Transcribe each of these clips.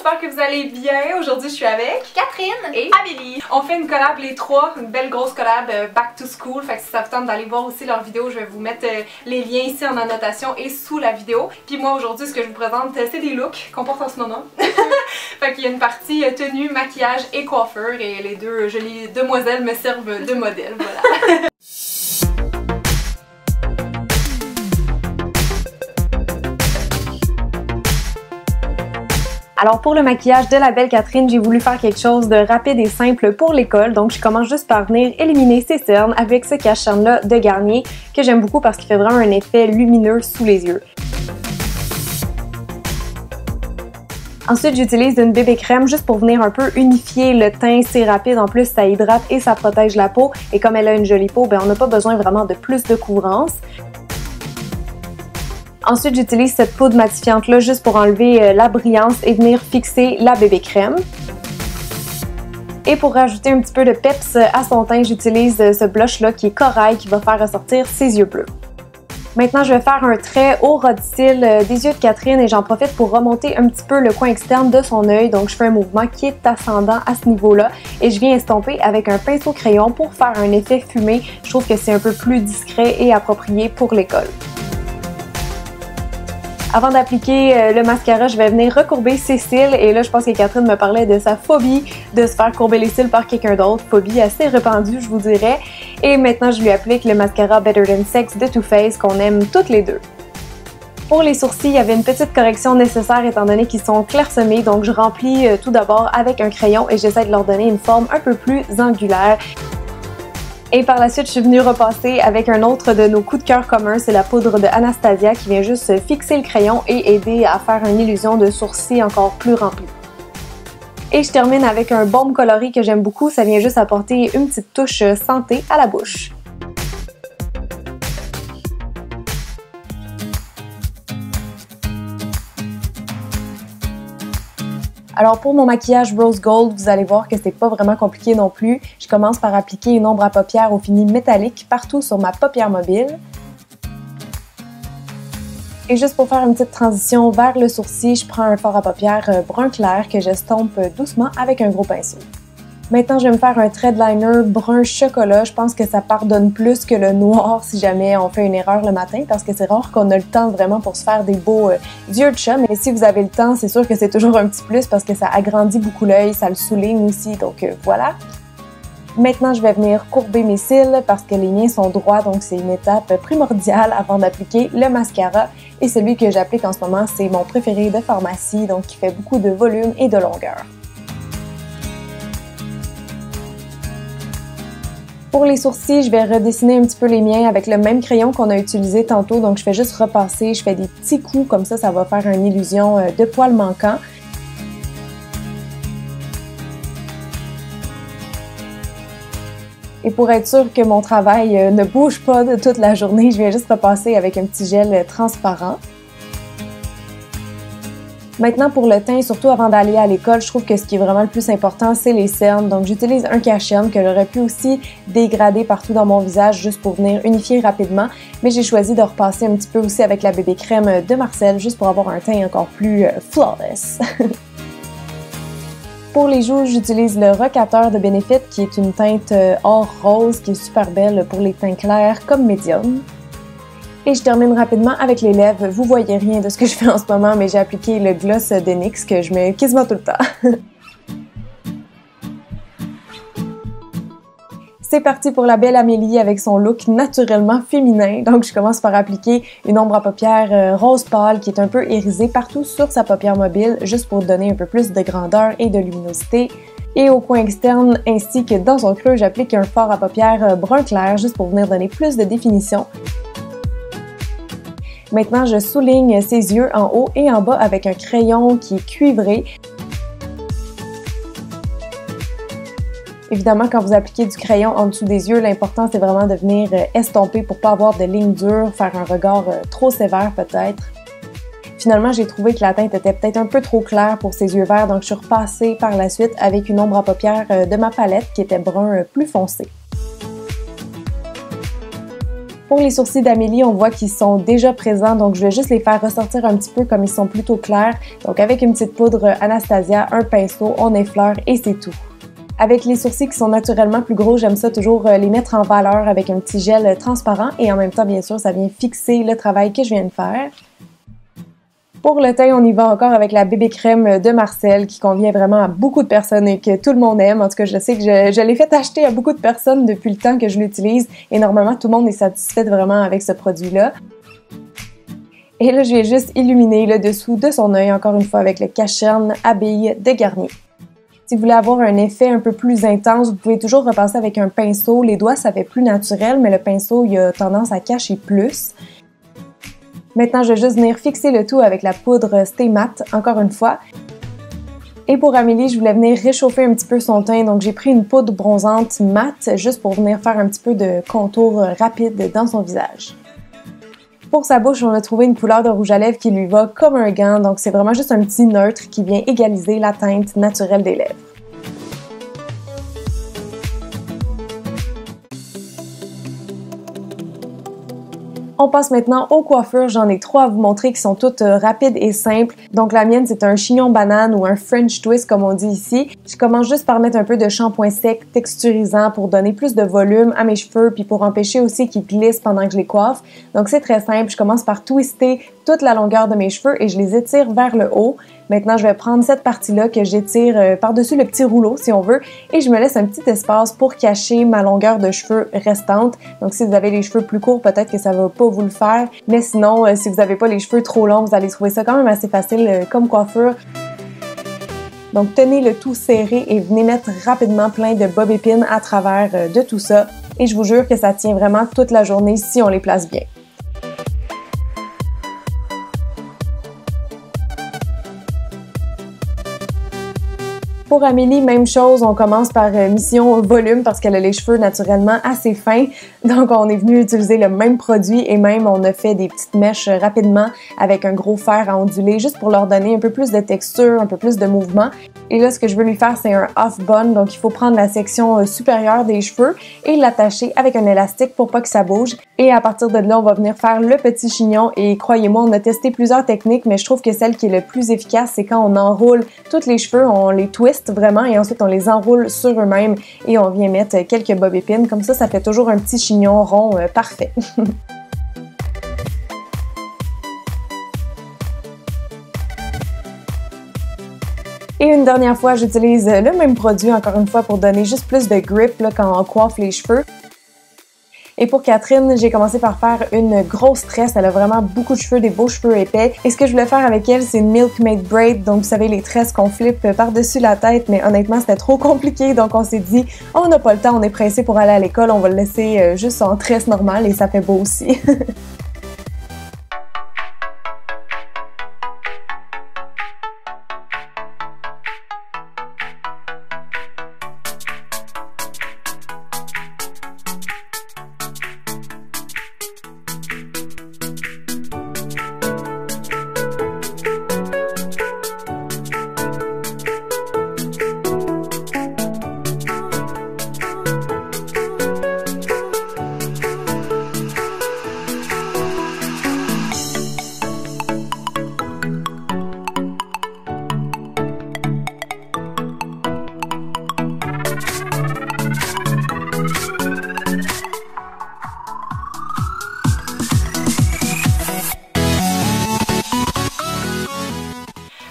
j'espère que vous allez bien. Aujourd'hui, je suis avec Catherine et Amélie. On fait une collab les trois, une belle grosse collab Back to School. Fait que si ça vous tente d'aller voir aussi leurs vidéos, je vais vous mettre les liens ici en annotation et sous la vidéo. Puis moi, aujourd'hui, ce que je vous présente, c'est des looks qu'on porte en ce moment. Fait qu'il y a une partie tenue, maquillage et coiffure et les deux jolies demoiselles me servent de modèle, voilà. Alors pour le maquillage de la belle Catherine, j'ai voulu faire quelque chose de rapide et simple pour l'école. Donc je commence juste par venir éliminer ses cernes avec ce cache-cerne là de Garnier que j'aime beaucoup parce qu'il fait vraiment un effet lumineux sous les yeux. Ensuite, j'utilise une bébé crème juste pour venir un peu unifier le teint. C'est rapide, en plus ça hydrate et ça protège la peau. Et comme elle a une jolie peau, ben on n'a pas besoin vraiment de plus de couvrance. Ensuite, j'utilise cette poudre matifiante-là juste pour enlever la brillance et venir fixer la bébé crème. Et pour rajouter un petit peu de peps à son teint, j'utilise ce blush-là qui est corail qui va faire ressortir ses yeux bleus. Maintenant, je vais faire un trait au ras de cils des yeux de Catherine et j'en profite pour remonter un petit peu le coin externe de son œil. Donc, je fais un mouvement qui est ascendant à ce niveau-là et je viens estomper avec un pinceau crayon pour faire un effet fumé. Je trouve que c'est un peu plus discret et approprié pour l'école. Avant d'appliquer le mascara, je vais venir recourber ses cils et là je pense que Catherine me parlait de sa phobie de se faire courber les cils par quelqu'un d'autre, phobie assez répandue je vous dirais. Et maintenant je lui applique le mascara Better Than Sex de Too Faced qu'on aime toutes les deux. Pour les sourcils, il y avait une petite correction nécessaire étant donné qu'ils sont clairsemés, donc je remplis tout d'abord avec un crayon et j'essaie de leur donner une forme un peu plus angulaire. Et par la suite, je suis venue repasser avec un autre de nos coups de cœur communs, c'est la poudre de Anastasia qui vient juste fixer le crayon et aider à faire une illusion de sourcils encore plus remplie. Et je termine avec un baume coloré que j'aime beaucoup, ça vient juste apporter une petite touche santé à la bouche. Alors pour mon maquillage Rose Gold, vous allez voir que c'est pas vraiment compliqué non plus. Je commence par appliquer une ombre à paupières au fini métallique partout sur ma paupière mobile. Et juste pour faire une petite transition vers le sourcil, je prends un fard à paupières brun clair que j'estompe doucement avec un gros pinceau. Maintenant, je vais me faire un trait de liner brun chocolat. Je pense que ça pardonne plus que le noir si jamais on fait une erreur le matin parce que c'est rare qu'on a le temps vraiment pour se faire des beaux yeux de chat. Mais si vous avez le temps, c'est sûr que c'est toujours un petit plus parce que ça agrandit beaucoup l'œil, ça le souligne aussi. Donc voilà. Maintenant, je vais venir courber mes cils parce que les miens sont droits, donc c'est une étape primordiale avant d'appliquer le mascara. Et celui que j'applique en ce moment, c'est mon préféré de pharmacie, donc qui fait beaucoup de volume et de longueur. Pour les sourcils, je vais redessiner un petit peu les miens avec le même crayon qu'on a utilisé tantôt. Donc, je fais juste repasser, je fais des petits coups, comme ça va faire une illusion de poils manquants. Et pour être sûr que mon travail ne bouge pas de toute la journée, je viens juste repasser avec un petit gel transparent. Maintenant pour le teint, surtout avant d'aller à l'école, je trouve que ce qui est vraiment le plus important, c'est les cernes. Donc j'utilise un cache-cerne que j'aurais pu aussi dégrader partout dans mon visage juste pour venir unifier rapidement. Mais j'ai choisi de repasser un petit peu aussi avec la bébé crème de Marcel juste pour avoir un teint encore plus flawless. Pour les joues, j'utilise le Rocateur de Benefit qui est une teinte or rose qui est super belle pour les teints clairs comme médium. Et je termine rapidement avec les lèvres. Vous voyez rien de ce que je fais en ce moment, mais j'ai appliqué le gloss de NYX que je mets quasiment tout le temps. C'est parti pour la belle Amélie avec son look naturellement féminin. Donc je commence par appliquer une ombre à paupières rose pâle qui est un peu irisée partout sur sa paupière mobile, juste pour donner un peu plus de grandeur et de luminosité. Et au coin externe ainsi que dans son creux, j'applique un fard à paupières brun clair juste pour venir donner plus de définition. Maintenant, je souligne ses yeux en haut et en bas avec un crayon qui est cuivré. Évidemment, quand vous appliquez du crayon en dessous des yeux, l'important c'est vraiment de venir estomper pour pas avoir de lignes dures, faire un regard trop sévère peut-être. Finalement, j'ai trouvé que la teinte était peut-être un peu trop claire pour ses yeux verts, donc je suis repassée par la suite avec une ombre à paupières de ma palette qui était brun plus foncé. Pour les sourcils d'Amélie, on voit qu'ils sont déjà présents, donc je vais juste les faire ressortir un petit peu comme ils sont plutôt clairs. Donc avec une petite poudre Anastasia, un pinceau, on effleure et c'est tout. Avec les sourcils qui sont naturellement plus gros, j'aime ça toujours les mettre en valeur avec un petit gel transparent et en même temps, bien sûr, ça vient fixer le travail que je viens de faire. Pour le teint, on y va encore avec la bébé crème de Marcel qui convient vraiment à beaucoup de personnes et que tout le monde aime. En tout cas, je sais que je l'ai fait acheter à beaucoup de personnes depuis le temps que je l'utilise et normalement, tout le monde est satisfait vraiment avec ce produit-là. Et là, je vais juste illuminer le dessous de son œil, encore une fois, avec le cache-cerne Abbaye de Garnier. Si vous voulez avoir un effet un peu plus intense, vous pouvez toujours repasser avec un pinceau. Les doigts, ça fait plus naturel, mais le pinceau, il a tendance à cacher plus. Maintenant, je vais juste venir fixer le tout avec la poudre Stay Matte, encore une fois. Et pour Amélie, je voulais venir réchauffer un petit peu son teint, donc j'ai pris une poudre bronzante matte, juste pour venir faire un petit peu de contour rapide dans son visage. Pour sa bouche, on a trouvé une couleur de rouge à lèvres qui lui va comme un gant, donc c'est vraiment juste un petit neutre qui vient égaliser la teinte naturelle des lèvres. On passe maintenant aux coiffures. J'en ai 3 à vous montrer qui sont toutes rapides et simples. Donc la mienne, c'est un chignon banane ou un French twist comme on dit ici. Je commence juste par mettre un peu de shampoing sec texturisant pour donner plus de volume à mes cheveux puis pour empêcher aussi qu'ils glissent pendant que je les coiffe. Donc c'est très simple. Je commence par twister toute la longueur de mes cheveux et je les étire vers le haut. Maintenant, je vais prendre cette partie-là que j'étire par-dessus le petit rouleau, si on veut, et je me laisse un petit espace pour cacher ma longueur de cheveux restante. Donc, si vous avez les cheveux plus courts, peut-être que ça va pas vous le faire, mais sinon, si vous n'avez pas les cheveux trop longs, vous allez trouver ça quand même assez facile comme coiffure. Donc, tenez le tout serré et venez mettre rapidement plein de bob-épines à travers de tout ça. Et je vous jure que ça tient vraiment toute la journée si on les place bien. Pour Amélie, même chose, on commence par mission volume parce qu'elle a les cheveux naturellement assez fins. Donc on est venu utiliser le même produit et même on a fait des petites mèches rapidement avec un gros fer à onduler juste pour leur donner un peu plus de texture, un peu plus de mouvement. Et là, ce que je veux lui faire, c'est un off bun. Donc il faut prendre la section supérieure des cheveux et l'attacher avec un élastique pour pas que ça bouge. Et à partir de là, on va venir faire le petit chignon et croyez-moi, on a testé plusieurs techniques, mais je trouve que celle qui est le plus efficace, c'est quand on enroule tous les cheveux, on les twist vraiment et ensuite on les enroule sur eux-mêmes et on vient mettre quelques bob-épines. Comme ça fait toujours un petit chignon rond parfait. Et une dernière fois, j'utilise le même produit encore une fois pour donner juste plus de grip là, quand on coiffe les cheveux. Et pour Catherine, j'ai commencé par faire une grosse tresse. Elle a vraiment beaucoup de cheveux, des beaux cheveux épais. Et ce que je voulais faire avec elle, c'est une Milkmaid Braid. Donc, vous savez, les tresses qu'on flippe par-dessus la tête. Mais honnêtement, c'était trop compliqué. Donc, on s'est dit, on n'a pas le temps, on est pressé pour aller à l'école. On va le laisser juste en tresse normale et ça fait beau aussi.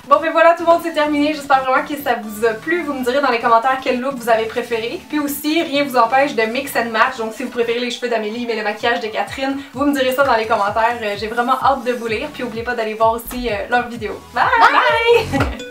Bon ben voilà, tout le monde, c'est terminé. J'espère vraiment que ça vous a plu. Vous me direz dans les commentaires quel look vous avez préféré. Puis aussi, rien ne vous empêche de mix and match. Donc si vous préférez les cheveux d'Amélie mais le maquillage de Catherine, vous me direz ça dans les commentaires. J'ai vraiment hâte de vous lire. Puis n'oubliez pas d'aller voir aussi leurs vidéos. Bye! Bye!